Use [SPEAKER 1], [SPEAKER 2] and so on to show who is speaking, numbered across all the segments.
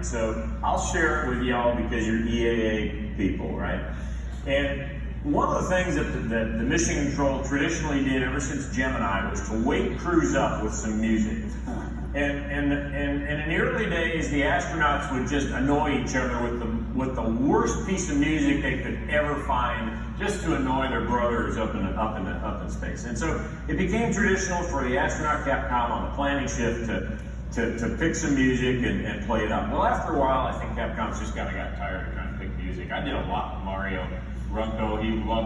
[SPEAKER 1] right? So I'll share it with y'all because you're EAA people, right? And one of the things that the Mission Control traditionally did ever since Gemini was to wake crews up with some music. And in the early days, the astronauts would just annoy each other with the worst piece of music they could ever find, just to annoy their brothers up in space. And so it became traditional for the astronaut Capcom on the planning shift to pick some music and play it up. Well, after a while, I think Capcom's just kind of got tired of trying to pick music. I did a lot with Mario Runco.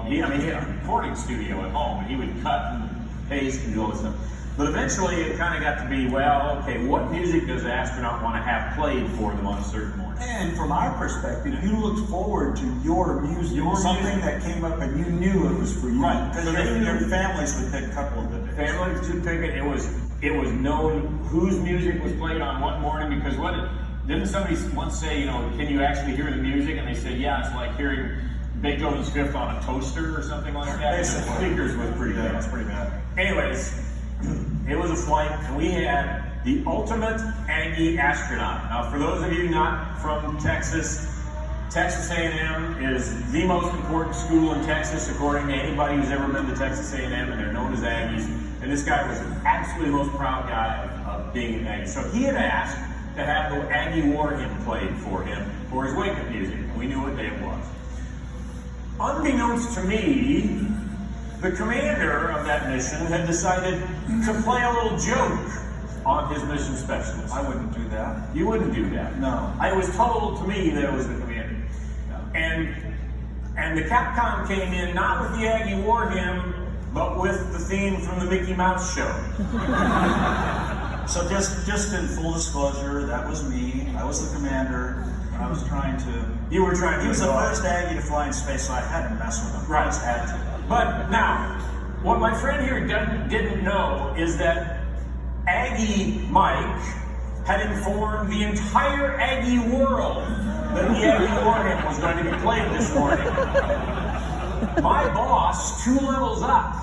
[SPEAKER 1] He had a recording studio at home, and he would cut and paste and do all this stuff. But eventually, it kind of got to be, well, okay, what music does an astronaut want to have played for them on a certain morning?
[SPEAKER 2] And from our perspective, you looked forward to your music, something that came up and you knew it was for you.
[SPEAKER 3] Right, because your families would pick a couple of the days.
[SPEAKER 1] Families would pick it. It was known whose music was played on what morning, because didn't somebody once say, can you actually hear the music? And they said, yeah, it's like hearing Beethoven's Fifth on a toaster or something like that. The speakers was pretty bad.
[SPEAKER 3] That's pretty bad.
[SPEAKER 1] Anyways, it was a flight, and we had the ultimate Aggie astronaut. Now, for those of you not from Texas, Texas A&M is the most important school in Texas, according to anybody who's ever been to Texas A&M, and they're known as Aggies. And this guy was absolutely the most proud guy of being an Aggie. So he had asked to have the Aggie War Hymn played for him for his wake-up music, and we knew what day it was. Unbeknownst to me, the commander of that mission had decided to play a little joke on his mission specialist.
[SPEAKER 3] I wouldn't do that.
[SPEAKER 1] You wouldn't do that?
[SPEAKER 3] No.
[SPEAKER 1] It was told to me that it was the commander. No. And the Capcom came in not with the Aggie War Hymn, but with the theme from the Mickey Mouse show.
[SPEAKER 3] So just in full disclosure, that was me. I was the commander. I was trying to...
[SPEAKER 1] You were trying to...
[SPEAKER 3] He was the first Aggie to fly in space, so I had to mess with him.
[SPEAKER 1] Right.
[SPEAKER 3] I just had to.
[SPEAKER 1] But now, what my friend here didn't know is that Aggie Mike had informed the entire Aggie world that the Aggie War Hymn was going to be played this morning. My boss, 2 levels up,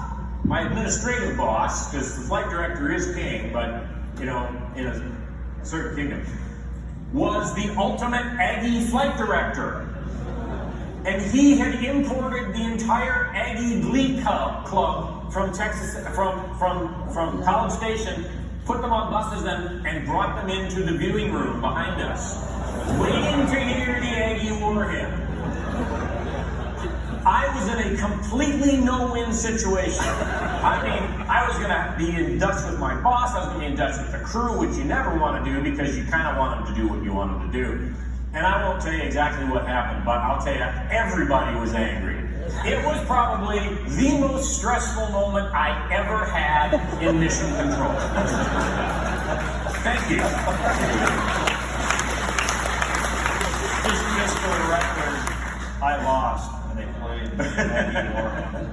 [SPEAKER 1] my administrative boss, because the flight director is king, but in a certain kingdom, was the ultimate Aggie flight director. And he had imported the entire Aggie Glee Club from Texas, from College Station, put them on buses and brought them into the viewing room behind us, waiting to hear the Aggie War Hymn. I was in a completely no-win situation. I mean, I was going to be in Dutch with my boss, I was going to be in Dutch with the crew, which you never want to do because you kind of want them to do what you want them to do. And I won't tell you exactly what happened, but I'll tell you, everybody was angry. It was probably the most stressful moment I ever had in mission control. Thank you.
[SPEAKER 3] Just for the record, I lost, and they played Aggie War Hymn.